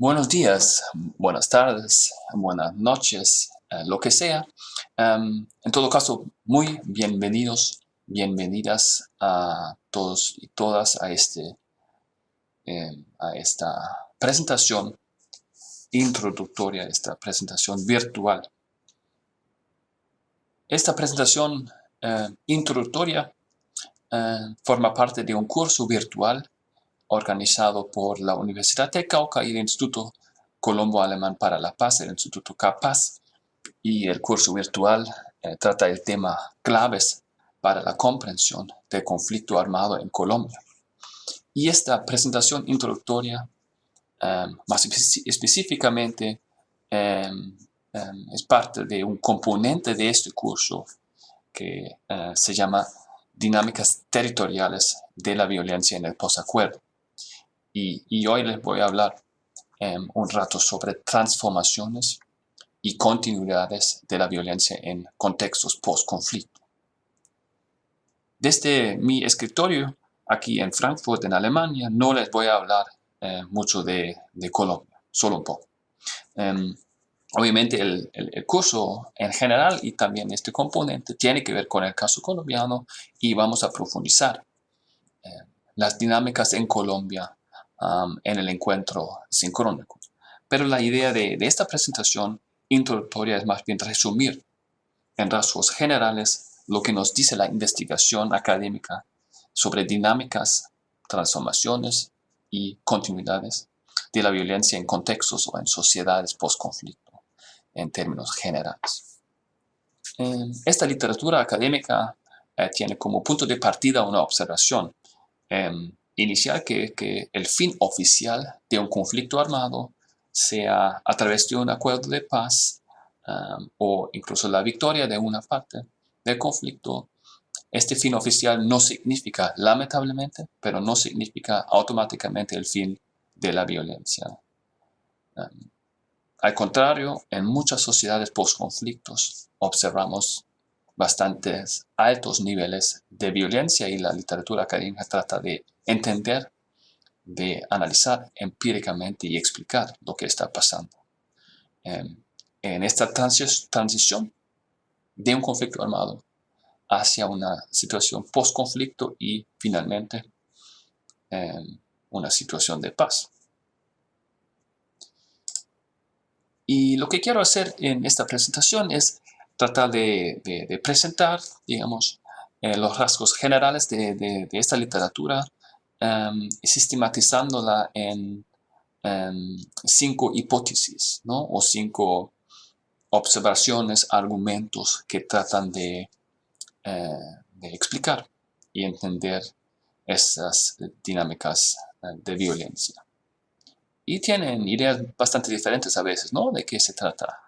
Buenos días, buenas tardes, buenas noches, lo que sea. En todo caso, muy bienvenidos, bienvenidas a todos y todas a esta presentación introductoria, esta presentación virtual. Esta presentación introductoria forma parte de un curso virtual organizado por la Universidad del Cauca y el Instituto Colombo Alemán para la Paz, el Instituto CAPAZ. Y el curso virtual trata el tema claves para la comprensión del conflicto armado en Colombia. Y esta presentación introductoria, más específicamente, es parte de un componente de este curso que se llama Dinámicas Territoriales de la Violencia en el Posacuerdo. Y hoy les voy a hablar un rato sobre transformaciones y continuidades de la violencia en contextos post-conflicto. Desde mi escritorio aquí en Frankfurt, en Alemania, no les voy a hablar mucho de Colombia, solo un poco. Obviamente el curso en general y también este componente tiene que ver con el caso colombiano y vamos a profundizar las dinámicas en Colombia en el encuentro sincrónico. Pero la idea de esta presentación introductoria es más bien resumir en rasgos generales lo que nos dice la investigación académica sobre dinámicas, transformaciones y continuidades de la violencia en contextos o en sociedades post-conflicto, en términos generales. Esta literatura académica tiene como punto de partida una observación inicial que el fin oficial de un conflicto armado sea a través de un acuerdo de paz o incluso la victoria de una parte del conflicto. Este fin oficial no significa, lamentablemente, pero no significa automáticamente el fin de la violencia. Al contrario, en muchas sociedades post-conflictos observamos bastantes altos niveles de violencia y la literatura académica trata de entender, de analizar empíricamente y explicar lo que está pasando. En esta transición de un conflicto armado hacia una situación post-conflicto y finalmente una situación de paz. Y lo que quiero hacer en esta presentación es tratar de presentar, digamos, los rasgos generales de esta literatura, sistematizándola en 5 hipótesis, ¿no? O 5 observaciones, argumentos que tratan de explicar y entender esas dinámicas de violencia. Y tienen ideas bastante diferentes a veces, ¿no? De qué se trata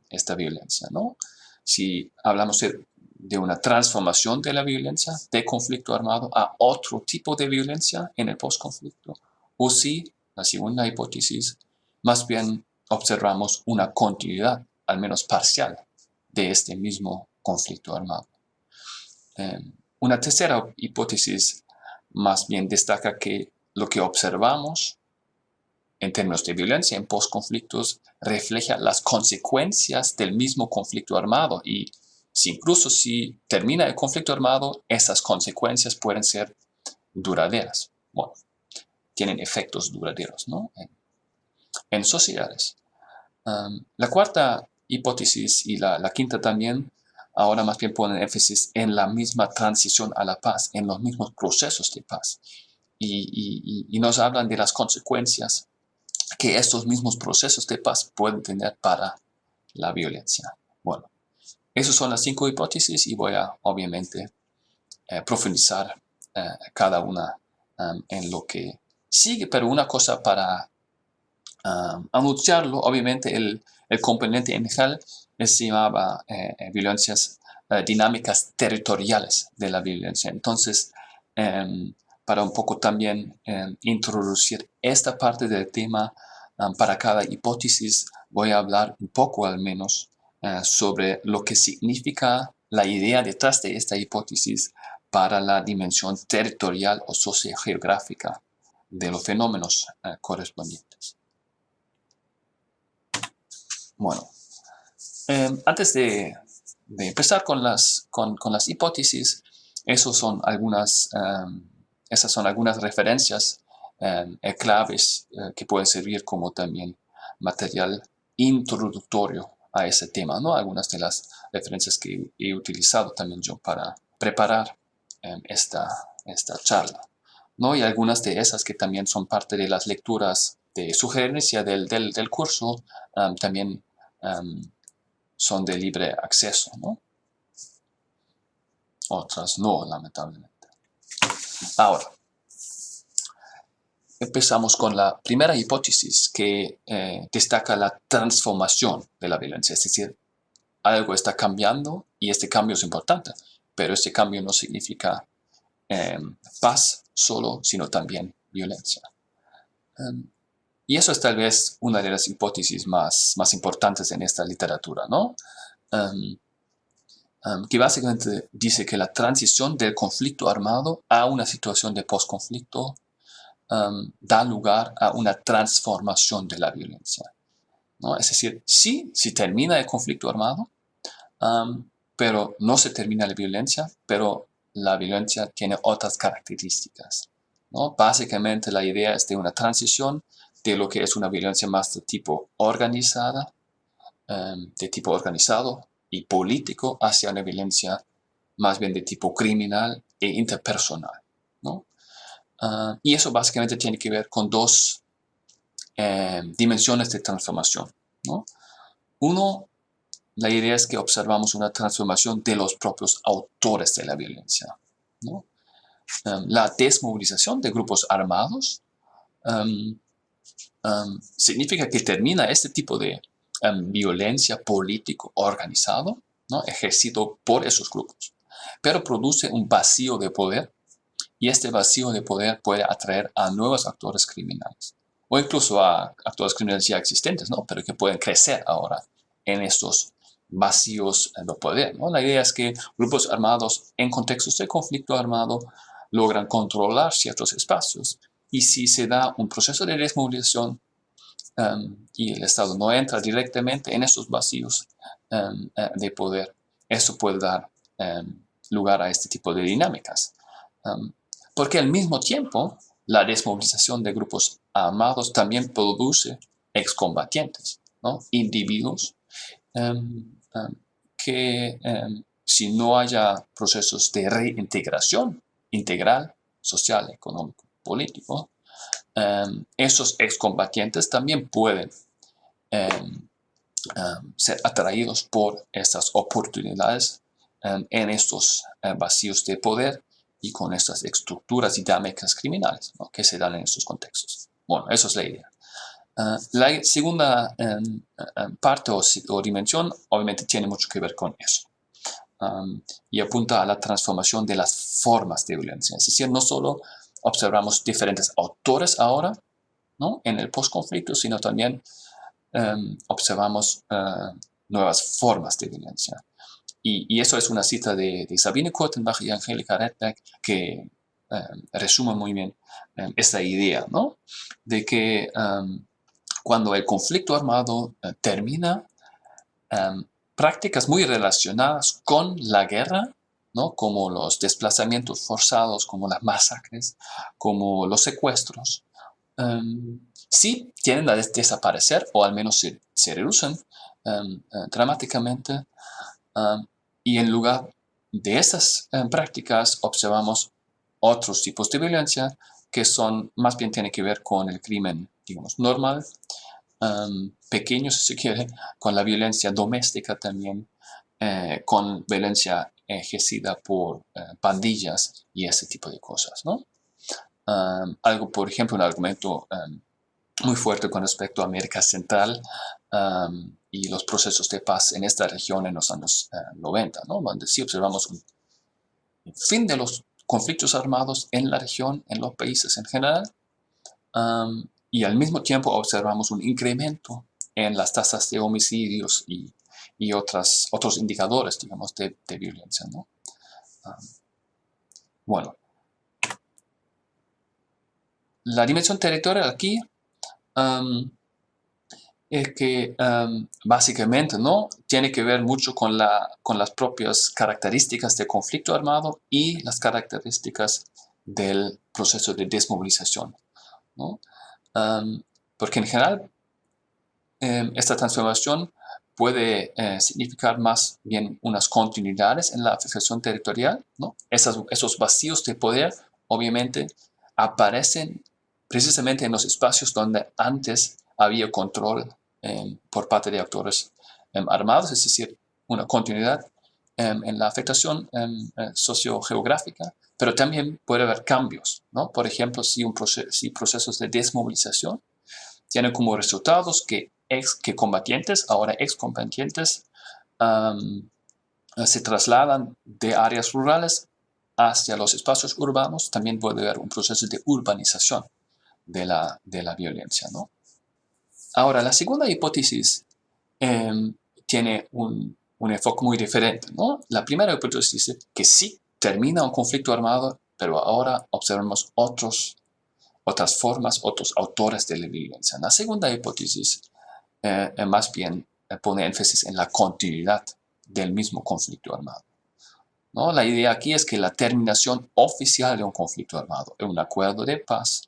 esta violencia, ¿no? Si hablamos de una transformación de la violencia, de conflicto armado, a otro tipo de violencia en el postconflicto, o si, la segunda hipótesis, más bien observamos una continuidad, al menos parcial, de este mismo conflicto armado. Una tercera hipótesis más bien destaca que lo que observamos en términos de violencia en postconflictos refleja las consecuencias del mismo conflicto armado y incluso si termina el conflicto armado, esas consecuencias pueden ser duraderas. Bueno, tienen efectos duraderos, ¿no? En sociedades. La cuarta hipótesis y la quinta también ahora más bien ponen énfasis en la misma transición a la paz, en los mismos procesos de paz. Y nos hablan de las consecuencias que estos mismos procesos de paz pueden tener para la violencia. Bueno, esas son las 5 hipótesis y voy a, obviamente, profundizar cada una en lo que sigue, pero una cosa para anunciarlo, obviamente el componente inicial se llamaba violencias dinámicas territoriales de la violencia. Entonces, para un poco también introducir esta parte del tema, para cada hipótesis voy a hablar un poco al menos sobre lo que significa la idea detrás de esta hipótesis para la dimensión territorial o sociogeográfica de los fenómenos correspondientes. Bueno, antes de empezar con las hipótesis, esas son algunas referencias claves que pueden servir como también material introductorio a ese tema, ¿no? Algunas de las referencias que he utilizado también yo para preparar esta charla, ¿no? Y algunas de esas que también son parte de las lecturas de sugerencia del curso, también son de libre acceso, ¿no? Otras no, lamentablemente. Ahora, empezamos con la primera hipótesis que destaca la transformación de la violencia, es decir, algo está cambiando y este cambio es importante, pero este cambio no significa paz solo, sino también violencia. Y eso es tal vez una de las hipótesis más importantes en esta literatura, ¿no? Que básicamente dice que la transición del conflicto armado a una situación de postconflicto da lugar a una transformación de la violencia, ¿no? Es decir, sí termina el conflicto armado, pero no se termina la violencia, pero la violencia tiene otras características, ¿no? Básicamente la idea es de una transición de lo que es una violencia más de tipo organizada, de tipo organizado y político, hacia una violencia más bien de tipo criminal e interpersonal, ¿no? Y eso básicamente tiene que ver con dos dimensiones de transformación, ¿no? Uno, la idea es que observamos una transformación de los propios autores de la violencia, ¿no? La desmovilización de grupos armados significa que termina este tipo de violencia político organizado, ¿no? Ejercido por esos grupos, pero produce un vacío de poder y este vacío de poder puede atraer a nuevos actores criminales o incluso a actores criminales ya existentes, ¿no? Pero que pueden crecer ahora en estos vacíos de poder, ¿no? La idea es que grupos armados en contextos de conflicto armado logran controlar ciertos espacios y si se da un proceso de desmovilización y el Estado no entra directamente en estos vacíos de poder, eso puede dar lugar a este tipo de dinámicas. Porque al mismo tiempo, la desmovilización de grupos armados también produce excombatientes, ¿no? Individuos que si no haya procesos de reintegración integral, social, económico, político, esos excombatientes también pueden ser atraídos por estas oportunidades en estos vacíos de poder y con estas estructuras dinámicas criminales, ¿no? Que se dan en estos contextos. Bueno, eso es la idea. La segunda parte o dimensión obviamente tiene mucho que ver con eso. Y apunta a la transformación de las formas de violencia. Es decir, no solo observamos diferentes autores ahora, ¿no? En el postconflicto, sino también observamos nuevas formas de violencia. Y eso es una cita de Sabine Kortenbach y Angelica Redbeck que resume muy bien esta idea, ¿no? De que cuando el conflicto armado termina, prácticas muy relacionadas con la guerra, ¿no? Como los desplazamientos forzados, como las masacres, como los secuestros, sí tienden a desaparecer o al menos se reducen dramáticamente y en lugar de esas prácticas observamos otros tipos de violencia que son más bien tienen que ver con el crimen, digamos, normal, pequeño si se quiere, con la violencia doméstica también, con violencia ejercida por pandillas y ese tipo de cosas, ¿no? Algo, por ejemplo, un argumento muy fuerte con respecto a América Central y los procesos de paz en esta región en los años 90, ¿no? Donde sí observamos un fin de los conflictos armados en la región, en los países en general, y al mismo tiempo observamos un incremento en las tasas de homicidios y otros indicadores, digamos, de violencia, ¿no? Bueno, la dimensión territorial aquí es que básicamente, ¿no?, tiene que ver mucho con las propias características del conflicto armado y las características del proceso de desmovilización, ¿no? Porque en general esta transformación puede significar más bien unas continuidades en la afectación territorial, ¿no? Esos vacíos de poder obviamente aparecen precisamente en los espacios donde antes había control por parte de actores armados, es decir, una continuidad en la afectación sociogeográfica, pero también puede haber cambios, ¿no? Por ejemplo, si procesos de desmovilización tienen como resultados que combatientes, ahora excombatientes, se trasladan de áreas rurales hacia los espacios urbanos. También puede haber un proceso de urbanización de la violencia, ¿no? Ahora, la segunda hipótesis tiene un enfoque muy diferente, ¿no? La primera hipótesis dice que sí termina un conflicto armado, pero ahora observamos otras formas, otros autores de la violencia. La segunda hipótesis más bien pone énfasis en la continuidad del mismo conflicto armado, ¿no? La idea aquí es que la terminación oficial de un conflicto armado, un acuerdo de paz,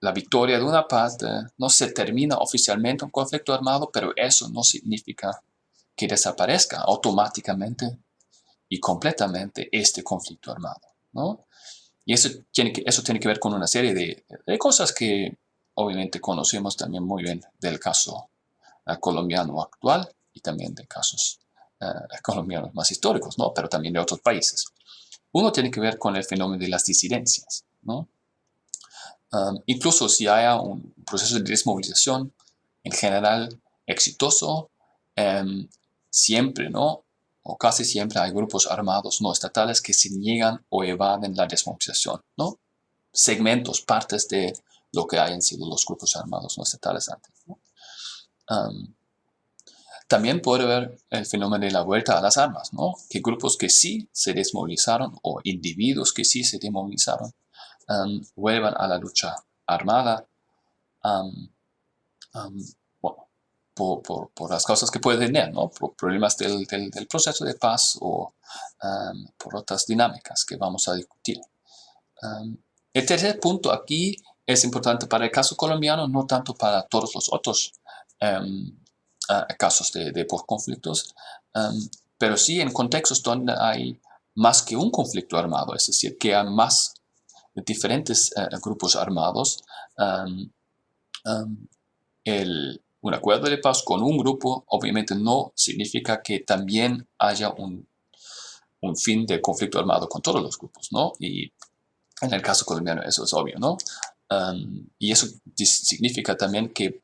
la victoria de una parte, no se termina oficialmente un conflicto armado, pero eso no significa que desaparezca automáticamente y completamente este conflicto armado, ¿no? Y eso tiene que ver con una serie de cosas que obviamente conocemos también muy bien del caso colombiano actual y también de casos colombianos más históricos, ¿no? Pero también de otros países. Uno tiene que ver con el fenómeno de las disidencias, ¿no? Incluso si haya un proceso de desmovilización en general exitoso, siempre, ¿no?, o casi siempre hay grupos armados no estatales que se niegan o evaden la desmovilización, ¿no? Segmentos, partes de lo que hayan sido los grupos armados no estatales antes, ¿no? También puede haber el fenómeno de la vuelta a las armas, ¿no? Que grupos que sí se desmovilizaron o individuos que sí se desmovilizaron vuelvan a la lucha armada, bueno, por las causas que puede tener, ¿no? Por problemas del proceso de paz o por otras dinámicas que vamos a discutir. El tercer punto aquí es importante para el caso colombiano, no tanto para todos los otros casos de postconflictos, pero sí en contextos donde hay más que un conflicto armado, es decir, que hay más diferentes grupos armados. Un acuerdo de paz con un grupo obviamente no significa que también haya un fin de conflicto armado con todos los grupos, ¿no? Y en el caso colombiano eso es obvio, ¿no? Y eso significa también que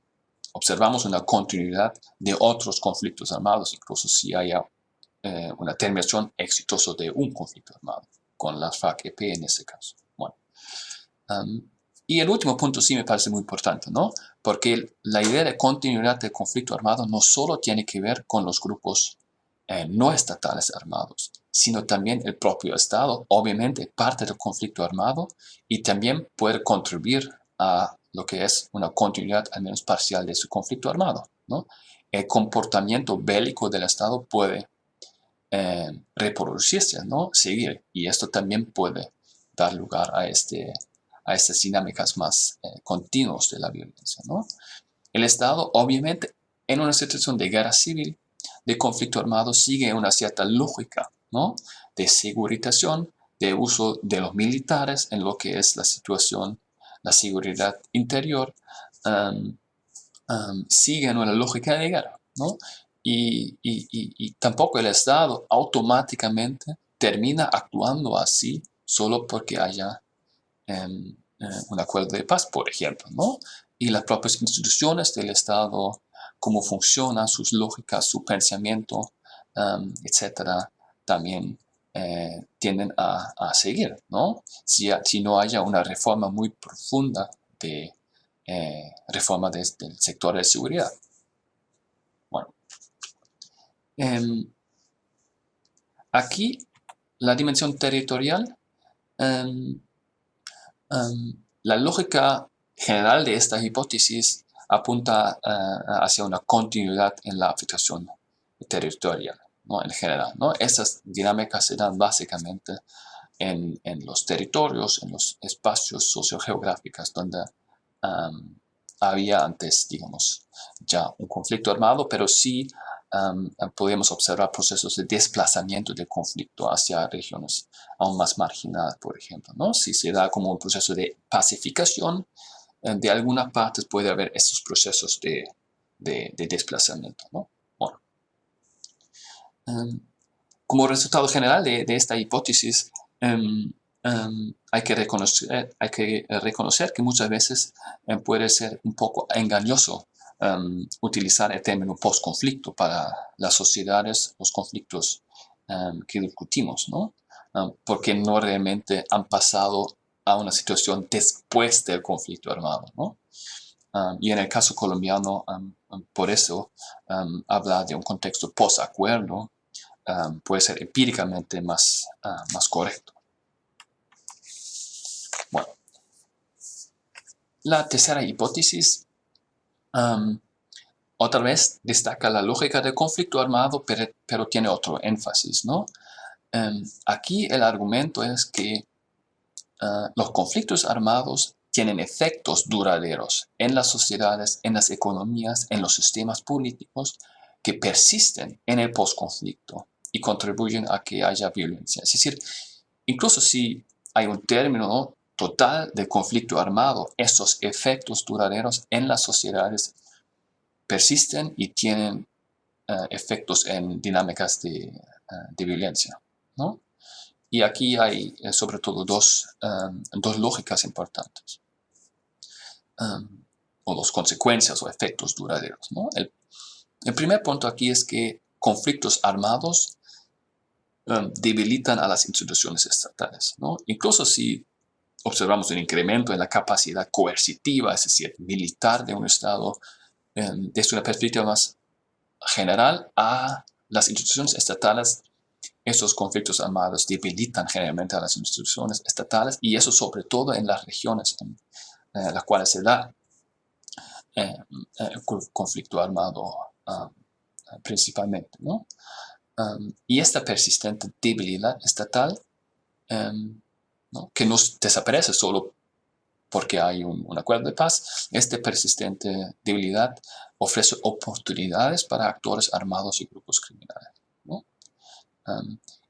observamos una continuidad de otros conflictos armados, incluso si haya una terminación exitosa de un conflicto armado, con las FARC-EP en ese caso. Bueno. Y el último punto sí me parece muy importante, ¿no? Porque la idea de continuidad del conflicto armado no solo tiene que ver con los grupos no estatales armados, sino también el propio Estado, obviamente parte del conflicto armado, y también puede contribuir a lo que es una continuidad al menos parcial de su conflicto armado, ¿no? El comportamiento bélico del Estado puede reproducirse, ¿no? Seguir, y esto también puede dar lugar a estas dinámicas más continuas de la violencia, ¿no? El Estado, obviamente, en una situación de guerra civil, de conflicto armado, sigue una cierta lógica, ¿no?, de segurización, de uso de los militares en lo que es la situación, la seguridad interior, sigue en una lógica de guerra, ¿no? Y tampoco el Estado automáticamente termina actuando así solo porque haya un acuerdo de paz, por ejemplo, ¿no? Y las propias instituciones del Estado, cómo funcionan, sus lógicas, su pensamiento, etcétera, también tienden a seguir, ¿no? Si no haya una reforma muy profunda de reforma del sector de seguridad. Bueno, aquí la dimensión territorial, la lógica general de esta hipótesis apunta hacia una continuidad en la afectación territorial, ¿no? En general, ¿no? Esas dinámicas se dan básicamente en los territorios, en los espacios sociogeográficos donde había antes, digamos, ya un conflicto armado, pero sí podemos observar procesos de desplazamiento del conflicto hacia regiones aún más marginadas, por ejemplo, ¿no? Si se da como un proceso de pacificación, de algunas partes puede haber estos procesos de desplazamiento, ¿no? Bueno, como resultado general de esta hipótesis, hay que reconocer que muchas veces puede ser un poco engañoso utilizar el término post-conflicto para las sociedades, los conflictos que discutimos, ¿no? Porque no realmente han pasado a una situación después del conflicto armado, ¿no? Y en el caso colombiano, por eso habla de un contexto post-acuerdo, puede ser empíricamente más correcto. Bueno, la tercera hipótesis otra vez destaca la lógica del conflicto armado, pero tiene otro énfasis, ¿no? Aquí el argumento es que los conflictos armados tienen efectos duraderos en las sociedades, en las economías, en los sistemas políticos que persisten en el postconflicto y contribuyen a que haya violencia. Es decir, incluso si hay un término total de conflicto armado, esos efectos duraderos en las sociedades persisten y tienen efectos en dinámicas de violencia, ¿no? Y aquí hay sobre todo dos lógicas importantes, o dos consecuencias o efectos duraderos, ¿no? El primer punto aquí es que conflictos armados debilitan a las instituciones estatales, ¿no? Incluso si observamos un incremento en la capacidad coercitiva, es decir, militar de un Estado, desde una perspectiva más general a las instituciones estatales, estos conflictos armados debilitan generalmente a las instituciones estatales y eso sobre todo en las regiones en las cuales se da el conflicto armado principalmente, ¿no? Y esta persistente debilidad estatal, ¿no? Que no desaparece solo porque hay un acuerdo de paz, esta persistente debilidad ofrece oportunidades para actores armados y grupos criminales, ¿no?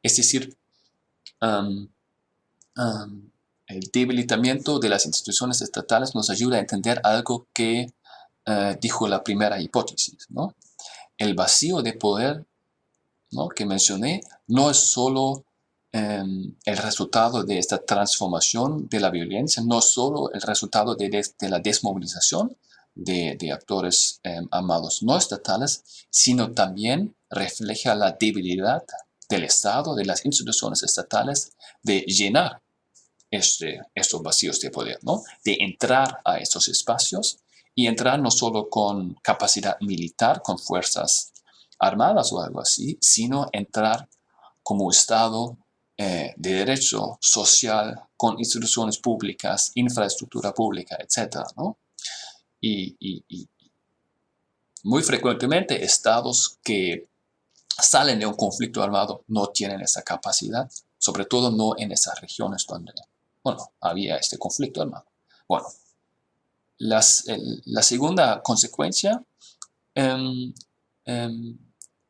Es decir, el debilitamiento de las instituciones estatales nos ayuda a entender algo que dijo la primera hipótesis, ¿no? El vacío de poder, ¿no?, que mencioné no es solo el resultado de esta transformación de la violencia, no solo el resultado de la desmovilización de actores armados no estatales, sino también refleja la debilidad del Estado, de las instituciones estatales, de llenar estos vacíos de poder, ¿no? De entrar a estos espacios y entrar no solo con capacidad militar, con fuerzas armadas o algo así, sino entrar como Estado de derecho social, con instituciones públicas, infraestructura pública, etc., ¿no? Y muy frecuentemente estados que salen de un conflicto armado no tienen esa capacidad, sobre todo no en esas regiones donde, bueno, había este conflicto armado. Bueno, la segunda consecuencia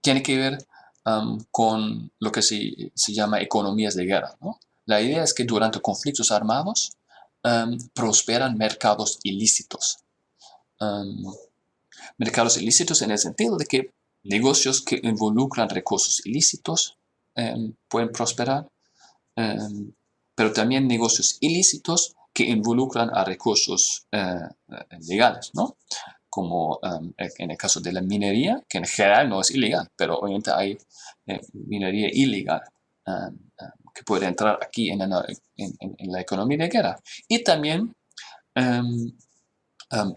tiene que ver con lo que se llama economías de guerra, ¿no? La idea es que durante conflictos armados prosperan mercados ilícitos. Mercados ilícitos en el sentido de que negocios que involucran recursos ilícitos pueden prosperar, pero también negocios ilícitos que involucran a recursos legales, ¿no? Como en el caso de la minería, que en general no es ilegal, pero obviamente hay minería ilegal que puede entrar aquí en la economía de guerra. Y también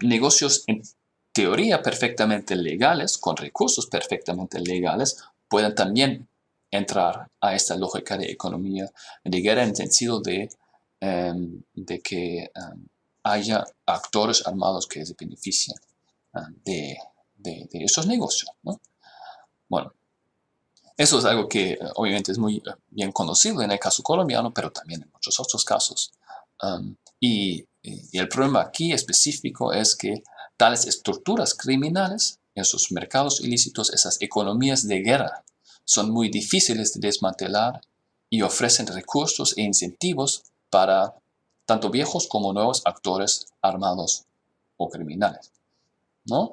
negocios en teoría perfectamente legales, con recursos perfectamente legales, pueden también entrar a esta lógica de economía de guerra en el sentido de que haya actores armados que se benefician de esos negocios, ¿no? Bueno, eso es algo que obviamente es muy bien conocido en el caso colombiano, pero también en muchos otros casos. Y el problema aquí específico es que tales estructuras criminales, esos mercados ilícitos, esas economías de guerra, son muy difíciles de desmantelar y ofrecen recursos e incentivos para tanto viejos como nuevos actores armados o criminales, ¿no?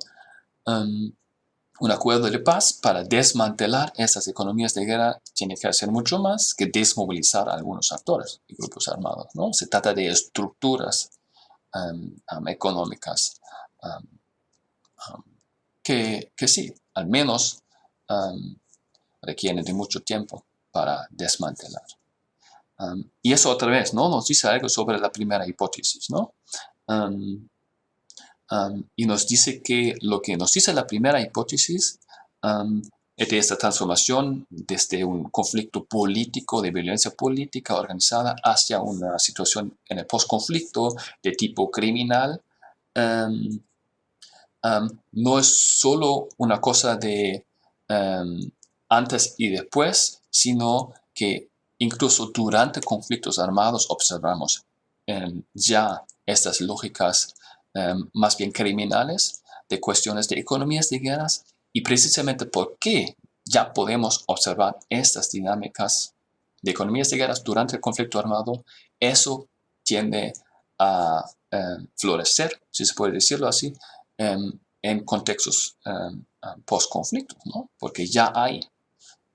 Un acuerdo de paz para desmantelar esas economías de guerra tiene que hacer mucho más que desmovilizar a algunos actores y grupos armados, ¿no? Se trata de estructuras económicas que sí, al menos requieren de mucho tiempo para desmantelar. Y eso otra vez, ¿no? Nos dice algo sobre la primera hipótesis, ¿no? Y nos dice que lo que nos dice la primera hipótesis es de esta transformación desde un conflicto político, de violencia política organizada, hacia una situación en el postconflicto de tipo criminal. No es solo una cosa de antes y después, sino que incluso durante conflictos armados observamos ya estas lógicas más bien criminales de cuestiones de economías de guerras, y precisamente porque ya podemos observar estas dinámicas de economías de guerras durante el conflicto armado, eso tiende a florecer, si se puede decirlo así, en contextos post-conflictos, ¿no? Porque ya hay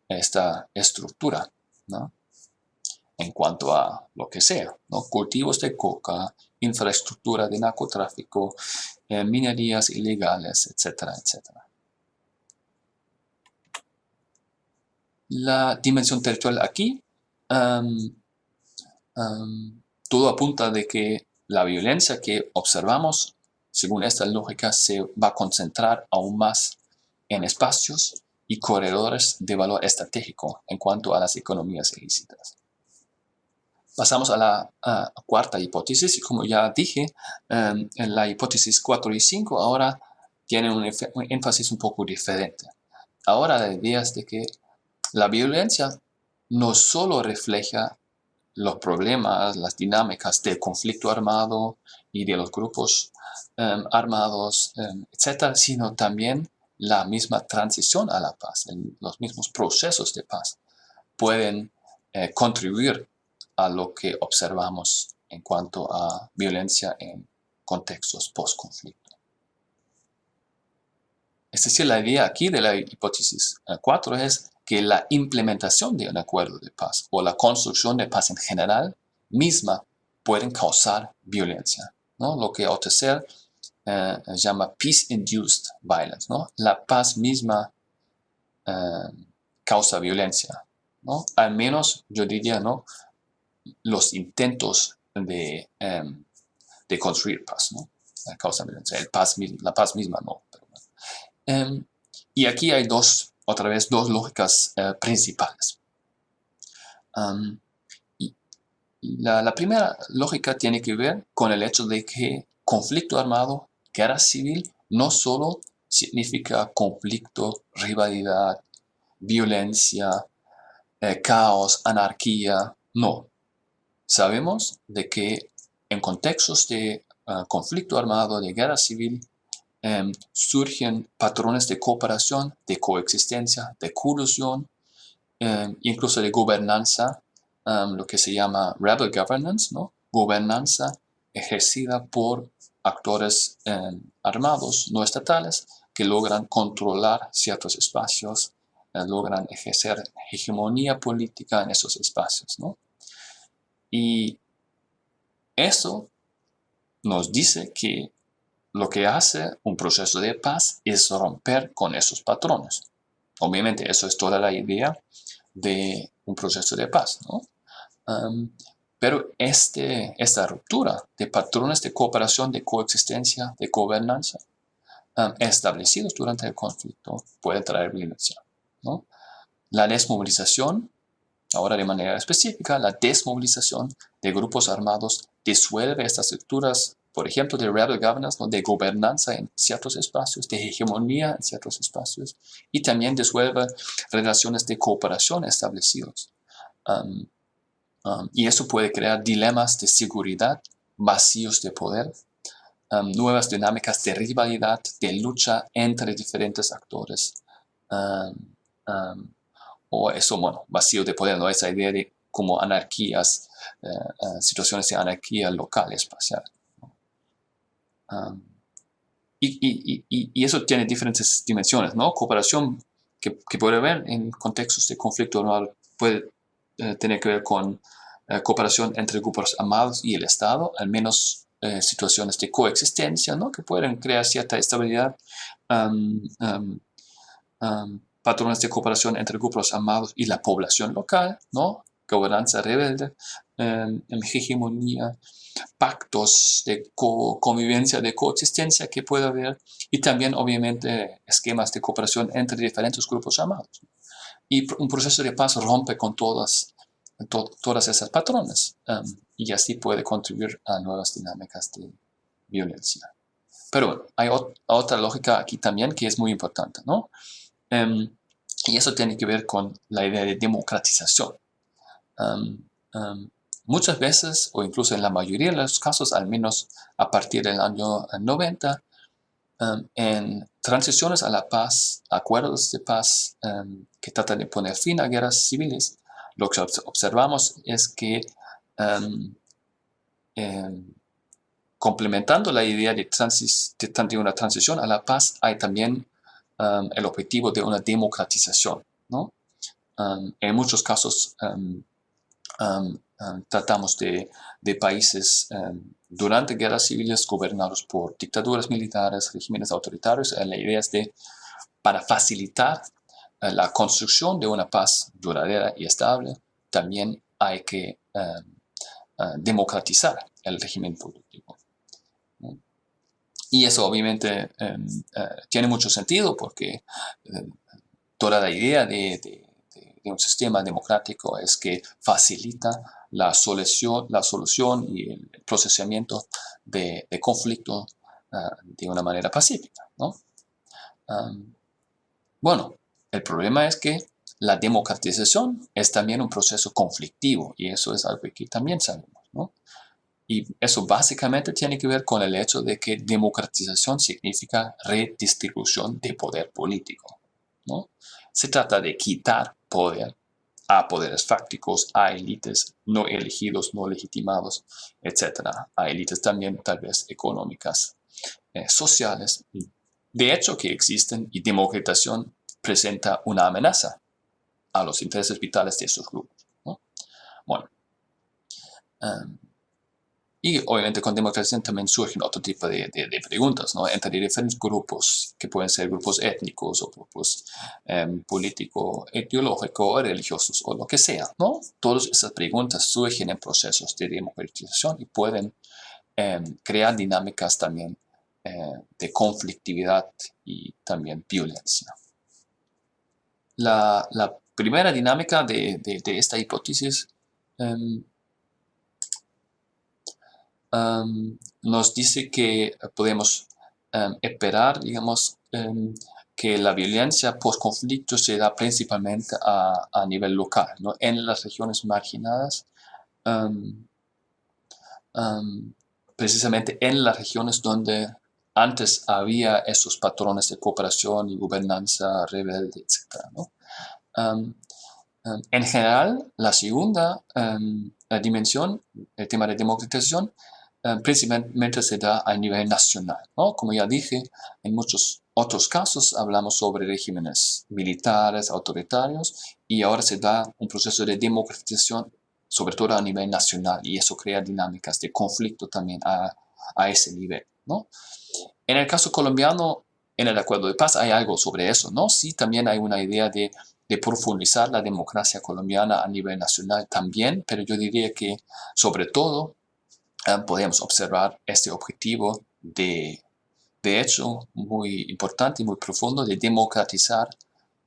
esta estructura, ¿no? En cuanto a lo que sea, ¿no? Cultivos de coca, infraestructura de narcotráfico, minerías ilegales, etcétera, etcétera. La dimensión territorial aquí, todo apunta de que la violencia que observamos, según esta lógica, se va a concentrar aún más en espacios y corredores de valor estratégico en cuanto a las economías ilícitas. Pasamos a la cuarta hipótesis, y como ya dije, en la hipótesis 4 y 5 ahora tienen un énfasis un poco diferente. Ahora la idea es de que la violencia no solo refleja los problemas, las dinámicas del conflicto armado y de los grupos armados, etcétera, sino también la misma transición a la paz, los mismos procesos de paz pueden contribuir a lo que observamos en cuanto a violencia en contextos post-conflicto. Es decir, la idea aquí de la hipótesis 4 es que la implementación de un acuerdo de paz o la construcción de paz en general misma pueden causar violencia, ¿no? Lo que Althusser llama peace-induced violence, ¿no? La paz misma causa violencia, ¿no? Al menos yo diría, ¿no? Los intentos de construir paz, ¿no? Causa violencia. La paz misma no. Pero bueno. Y aquí hay otra vez dos lógicas principales. Y la primera lógica tiene que ver con el hecho de que conflicto armado, guerra civil, no solo significa conflicto, rivalidad, violencia, caos, anarquía, no. Sabemos de que en contextos de conflicto armado, de guerra civil, surgen patrones de cooperación, de coexistencia, de colusión, incluso de gobernanza, lo que se llama rebel governance, ¿no? Gobernanza ejercida por actores armados no estatales que logran controlar ciertos espacios, logran ejercer hegemonía política en esos espacios, ¿no? Y eso nos dice que lo que hace un proceso de paz es romper con esos patrones. Obviamente, eso es toda la idea de un proceso de paz, ¿no? Pero esta ruptura de patrones de cooperación, de coexistencia, de gobernanza, establecidos durante el conflicto, puede traer violencia, ¿no? La desmovilización, ahora de manera específica, la desmovilización de grupos armados disuelve estas estructuras por ejemplo, de rebel governance, ¿no? De gobernanza en ciertos espacios, de hegemonía en ciertos espacios, y también disuelve relaciones de cooperación establecidos. Y eso puede crear dilemas de seguridad, vacíos de poder, nuevas dinámicas de rivalidad, de lucha entre diferentes actores. O eso, bueno, vacío de poder, ¿no? Esa idea de como anarquías, situaciones de anarquía local, espacial. Y eso tiene diferentes dimensiones, ¿no? Cooperación que puede haber en contextos de conflicto armado puede tener que ver con cooperación entre grupos armados y el Estado, al menos situaciones de coexistencia, ¿no? Que pueden crear cierta estabilidad, patrones de cooperación entre grupos armados y la población local, ¿no? Gobernanza rebelde, hegemonía, pactos de convivencia, de coexistencia que puede haber, y también obviamente esquemas de cooperación entre diferentes grupos armados. Y un proceso de paz rompe con todas esas patrones, y así puede contribuir a nuevas dinámicas de violencia. Pero bueno, hay otra lógica aquí también que es muy importante, ¿no? Y eso tiene que ver con la idea de democratización. Muchas veces, o incluso en la mayoría de los casos, al menos a partir del año 90, en transiciones a la paz, acuerdos de paz que tratan de poner fin a guerras civiles, lo que observamos es que complementando la idea de una transición a la paz, hay también el objetivo de una democratización, ¿no? En muchos casos tratamos de países durante guerras civiles gobernados por dictaduras militares, regímenes autoritarios. La idea es para facilitar la construcción de una paz duradera y estable, también hay que democratizar el régimen político. Y eso obviamente tiene mucho sentido porque toda la idea de un sistema democrático es que facilita la solución y el procesamiento de conflicto de una manera pacífica, ¿no? Bueno, el problema es que la democratización es también un proceso conflictivo y eso es algo que también sabemos, ¿no? Y eso básicamente tiene que ver con el hecho de que democratización significa redistribución de poder político, ¿no? Se trata de quitar poder a poderes fácticos, a élites no elegidos, no legitimados, etc. A élites también tal vez económicas, sociales, de hecho que existen, y democratización presenta una amenaza a los intereses vitales de estos grupos, ¿no? Bueno, y obviamente con democratización también surgen otro tipo de preguntas, ¿no? Entre diferentes grupos, que pueden ser grupos étnicos o grupos políticos, ideológicos, religiosos o lo que sea, ¿no? Todas esas preguntas surgen en procesos de democratización y pueden crear dinámicas también de conflictividad y también violencia. La primera dinámica de esta hipótesis nos dice que podemos esperar, digamos, que la violencia post-conflicto se da principalmente a nivel local, ¿no? En las regiones marginadas, precisamente en las regiones donde antes había esos patrones de cooperación y gobernanza rebelde, etc., ¿no? En general, la segunda dimensión, el tema de democratización, principalmente se da a nivel nacional, ¿no? Como ya dije, en muchos otros casos hablamos sobre regímenes militares, autoritarios, y ahora se da un proceso de democratización, sobre todo a nivel nacional, y eso crea dinámicas de conflicto también a ese nivel, ¿no? En el caso colombiano, en el acuerdo de paz hay algo sobre eso, ¿no? Sí, también hay una idea de profundizar la democracia colombiana a nivel nacional también, pero yo diría que sobre todo podemos observar este objetivo de hecho muy importante y muy profundo de democratizar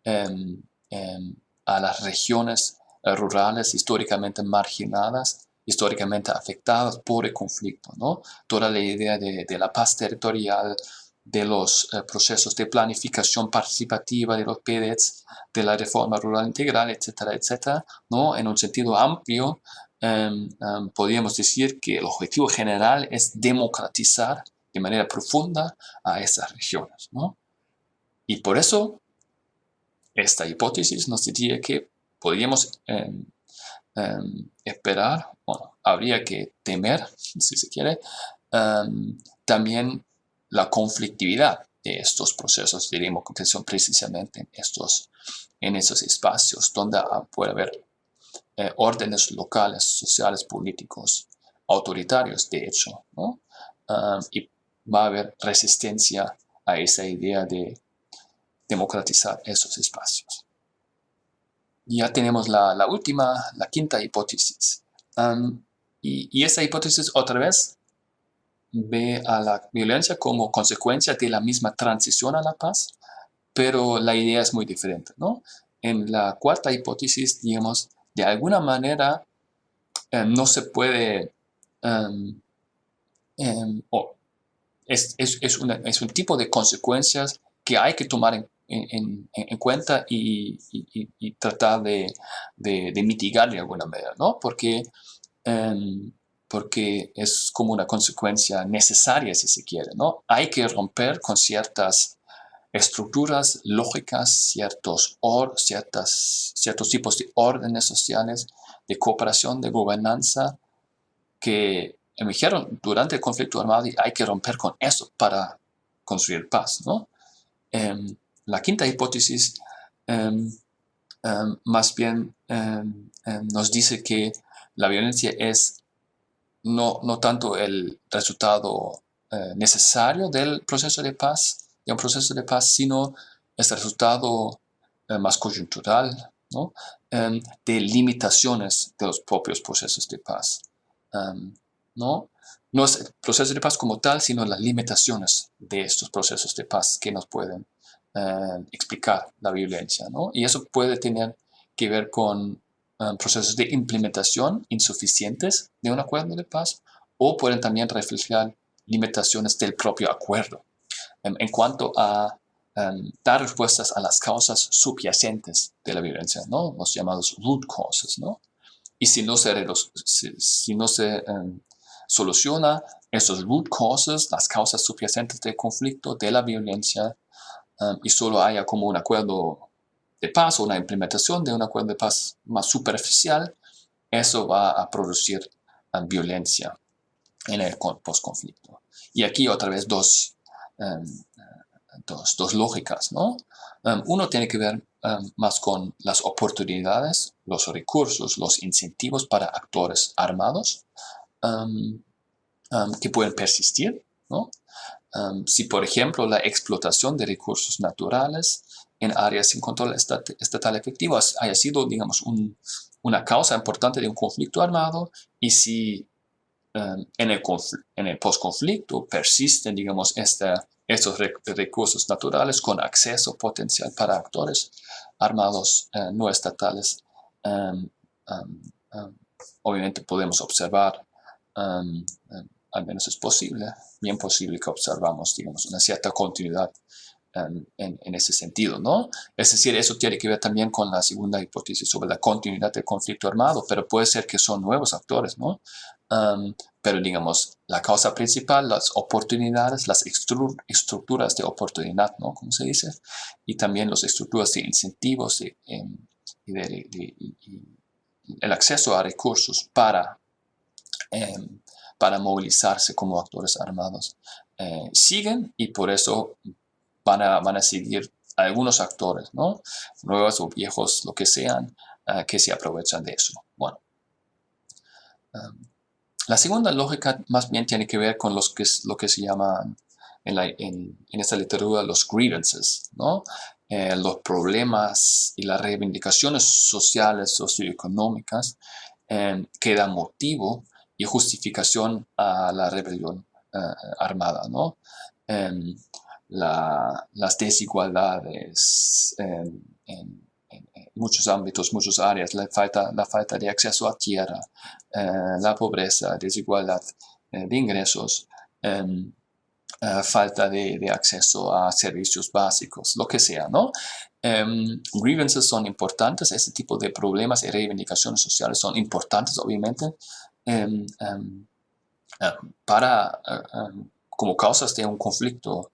a las regiones rurales históricamente marginadas históricamente afectadas por el conflicto, ¿no? Toda la idea de la paz territorial, de los procesos de planificación participativa de los PDETs, de la reforma rural integral, etcétera, etcétera, ¿no? En un sentido amplio, podríamos decir que el objetivo general es democratizar de manera profunda a esas regiones, ¿no? Y por eso, esta hipótesis nos diría que podríamos esperar, bueno, habría que temer, si se quiere, también la conflictividad de estos procesos de democratización precisamente en esos espacios donde puede haber órdenes locales, sociales, políticos, autoritarios, de hecho, ¿no? Y va a haber resistencia a esa idea de democratizar esos espacios. Ya tenemos la última, la quinta hipótesis. Y esa hipótesis otra vez ve a la violencia como consecuencia de la misma transición a la paz, pero la idea es muy diferente, ¿no? En la cuarta hipótesis, digamos, de alguna manera no se puede, es un tipo de consecuencias que hay que tomar en cuenta y tratar de mitigar de alguna manera, ¿no? Porque es como una consecuencia necesaria, si se quiere, ¿no? Hay que romper con ciertas estructuras lógicas, ciertos tipos de órdenes sociales, de cooperación, de gobernanza, que emergieron durante el conflicto armado y hay que romper con eso para construir paz, ¿no? La quinta hipótesis más bien nos dice que la violencia es no tanto el resultado necesario del proceso de paz, de un proceso de paz, sino el resultado más coyuntural, ¿no? De limitaciones de los propios procesos de paz. ¿No? No es el proceso de paz como tal, sino las limitaciones de estos procesos de paz que nos pueden explicar la violencia, ¿no? Y eso puede tener que ver con procesos de implementación insuficientes de un acuerdo de paz, o pueden también reflejar limitaciones del propio acuerdo. En cuanto a dar respuestas a las causas subyacentes de la violencia, ¿no? Los llamados root causes, ¿no? Y si no se soluciona esos root causes, las causas subyacentes del conflicto, de la violencia, y solo haya como un acuerdo de paz o una implementación de un acuerdo de paz más superficial, eso va a producir violencia en el postconflicto. Y aquí otra vez dos lógicas, ¿no? Uno tiene que ver más con las oportunidades, los recursos, los incentivos para actores armados que pueden persistir, ¿no? Si, por ejemplo, la explotación de recursos naturales en áreas sin control estatal efectivo haya sido, digamos, una causa importante de un conflicto armado, y si en el postconflicto persisten, digamos, estos recursos naturales con acceso potencial para actores armados no estatales, obviamente podemos observar, al menos es posible, bien posible que observamos, digamos, una cierta continuidad en ese sentido, ¿no? Es decir, eso tiene que ver también con la segunda hipótesis sobre la continuidad del conflicto armado, pero puede ser que son nuevos actores, ¿no? Pero digamos, la causa principal, las oportunidades, las estructuras de oportunidad, ¿no? Como se dice, y también las estructuras de incentivos y el acceso a recursos para movilizarse como actores armados siguen, y por eso van a seguir algunos actores, ¿no? Nuevos o viejos, lo que sean, que se aprovechan de eso. Bueno, la segunda lógica más bien tiene que ver con lo que se llama en esta literatura los grievances, ¿no? Los problemas y las reivindicaciones sociales, socioeconómicas, que dan motivo y justificación a la rebelión armada, ¿no? Las desigualdades muchos ámbitos, muchas áreas, la falta de acceso a tierra, la pobreza, desigualdad de ingresos, falta de acceso a servicios básicos, lo que sea, ¿no? Grievances son importantes, ese tipo de problemas y reivindicaciones sociales son importantes, obviamente, para, como causas de un conflicto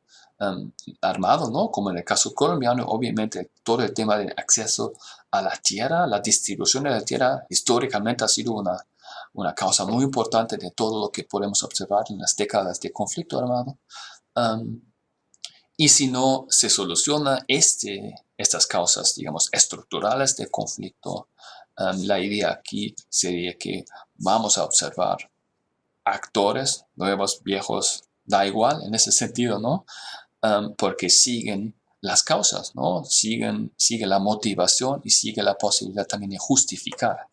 armado, ¿no? Como en el caso colombiano, obviamente todo el tema de acceso a la tierra, la distribución de la tierra, históricamente ha sido una causa muy importante de todo lo que podemos observar en las décadas de conflicto armado. Y si no se soluciona estas causas, digamos, estructurales de conflicto, la idea aquí sería que vamos a observar actores, nuevos, viejos, da igual en ese sentido, ¿no? Porque siguen las causas, ¿no? Sigue la motivación y sigue la posibilidad también de justificar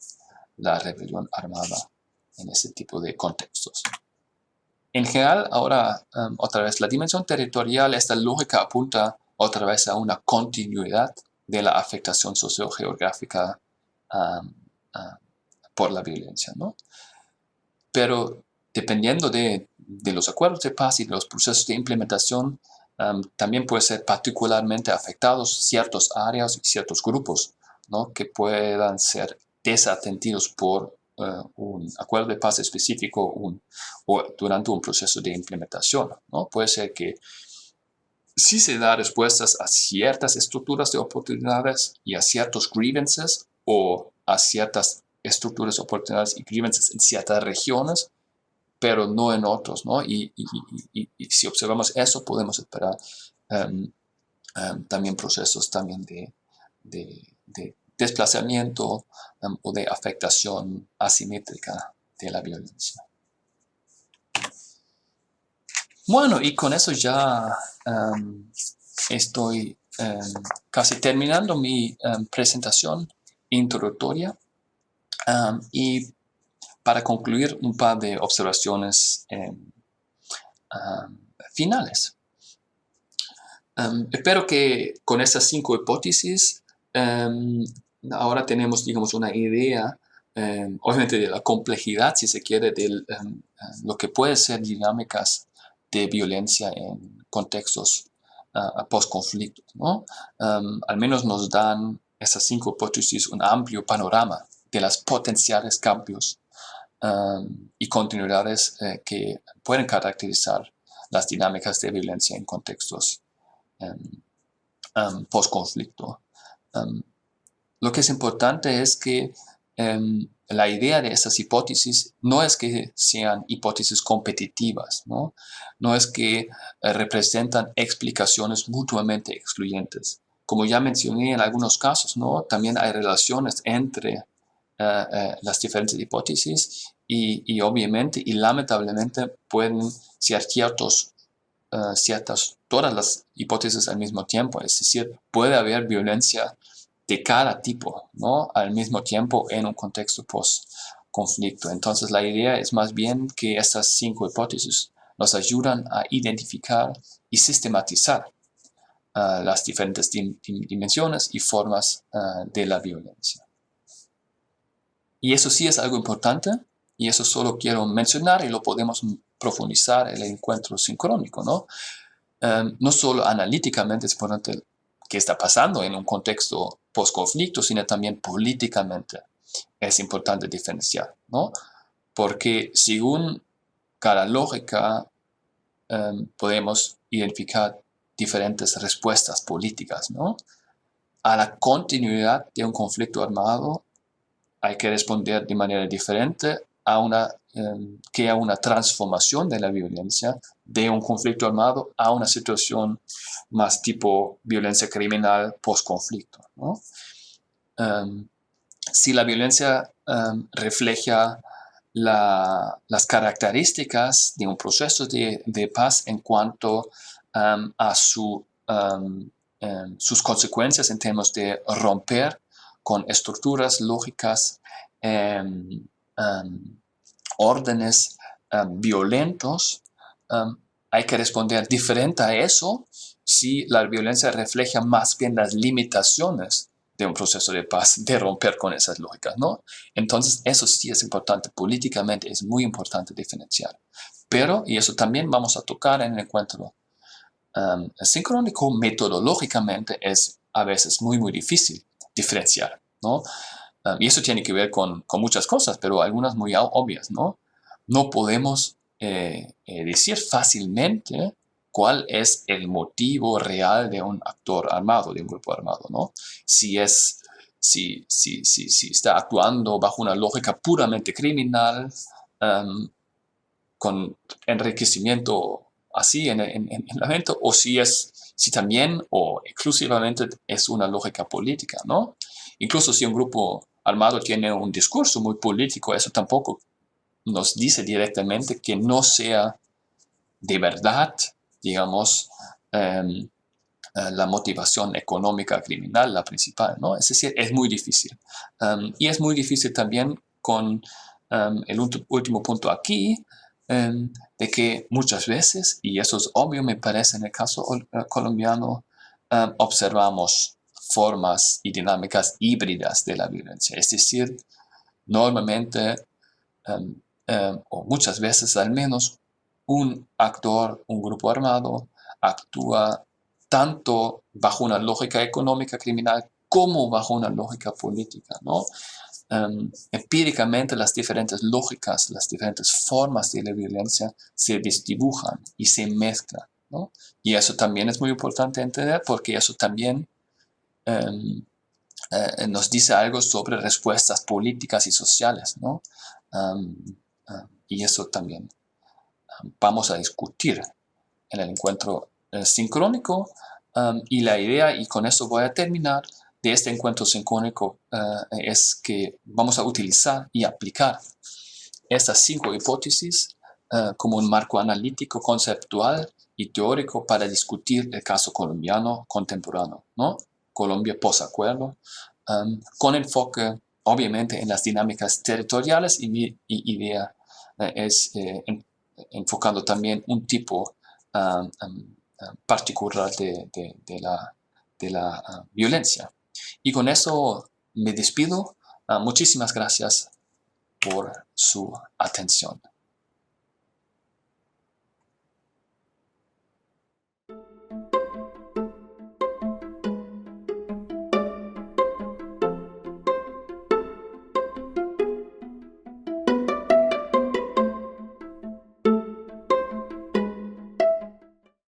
la rebelión armada en ese tipo de contextos. En general, ahora, otra vez, la dimensión territorial, esta lógica apunta otra vez a una continuidad de la afectación sociogeográfica por la violencia, ¿no? Pero dependiendo de los acuerdos de paz y de los procesos de implementación, también puede ser particularmente afectados ciertas áreas y ciertos grupos, ¿no? Que puedan ser desatendidos por un acuerdo de paz específico o durante un proceso de implementación, ¿no? Puede ser que sí se da respuestas a ciertas estructuras de oportunidades y a ciertos grievances o a ciertas estructuras, oportunidades y grievances en ciertas regiones, pero no en otros, ¿no? Y si observamos eso, podemos esperar también procesos también de desplazamiento o de afectación asimétrica de la violencia. Bueno, y con eso ya estoy casi terminando mi presentación introductoria y para concluir un par de observaciones finales. Espero que con estas 5 hipótesis ahora tenemos, digamos, una idea, obviamente de la complejidad, si se quiere, de lo que puede ser dinámicas de violencia en contextos post-conflicto, ¿no? Al menos nos dan esas 5 hipótesis un amplio panorama de los potenciales cambios y continuidades que pueden caracterizar las dinámicas de violencia en contextos post-conflicto. Lo que es importante es que la idea de estas hipótesis no es que sean hipótesis competitivas, ¿no? No es que representan explicaciones mutuamente excluyentes. Como ya mencioné en algunos casos, ¿no? También hay relaciones entre las diferentes hipótesis y obviamente y lamentablemente pueden ser todas las hipótesis al mismo tiempo, es decir, puede haber violencia de cada tipo, ¿no? Al mismo tiempo en un contexto post-conflicto. Entonces la idea es más bien que estas 5 hipótesis nos ayudan a identificar y sistematizar las diferentes dimensiones y formas de la violencia. Y eso sí es algo importante, y eso solo quiero mencionar y lo podemos profundizar en el encuentro sincrónico, ¿no? No solo analíticamente es importante qué está pasando en un contexto post-conflicto, sino también políticamente es importante diferenciar, ¿no? Porque según cada lógica podemos identificar diferentes respuestas políticas, ¿no? A la continuidad de un conflicto armado hay que responder de manera diferente que a una transformación de la violencia de un conflicto armado a una situación más tipo violencia criminal post-conflicto, ¿no? Si la violencia refleja las características de un proceso de paz en cuanto a sus consecuencias en términos de romper con estructuras lógicas, órdenes violentos, hay que responder diferente a eso si la violencia refleja más bien las limitaciones de un proceso de paz, de romper con esas lógicas, ¿no? Entonces, eso sí es importante, políticamente es muy importante diferenciar. Pero, y eso también vamos a tocar en el encuentro sincrónico, metodológicamente es a veces muy, muy difícil diferenciar, ¿no? Y eso tiene que ver con muchas cosas, pero algunas muy obvias, ¿no? No podemos decir fácilmente cuál es el motivo real de un actor armado, de un grupo armado, ¿no? Si está actuando bajo una lógica puramente criminal, con enriquecimiento así en el evento, o si también o exclusivamente es una lógica política, ¿no? Incluso si un grupo armado tiene un discurso muy político, eso tampoco nos dice directamente que no sea de verdad, digamos, la motivación económica criminal la principal, ¿no? Es decir, es muy difícil. Y es muy difícil también con el último punto aquí, de que muchas veces, y eso es obvio me parece en el caso colombiano, observamos formas y dinámicas híbridas de la violencia. Es decir, normalmente, o muchas veces al menos, un actor, un grupo armado, actúa tanto bajo una lógica económica criminal como bajo una lógica política, ¿no? Empíricamente las diferentes lógicas, las diferentes formas de la violencia se desdibujan y se mezclan, ¿no? Y eso también es muy importante entender porque eso también nos dice algo sobre respuestas políticas y sociales, ¿no? Y eso también vamos a discutir en el encuentro sincrónico. Y la idea, y con eso voy a terminar, de este encuentro sincrónico es que vamos a utilizar y aplicar estas 5 hipótesis como un marco analítico, conceptual y teórico para discutir el caso colombiano contemporáneo, ¿no? Colombia posacuerdo, con enfoque obviamente en las dinámicas territoriales y mi idea es enfocando también un tipo particular de la violencia. Y con eso me despido. Muchísimas gracias por su atención.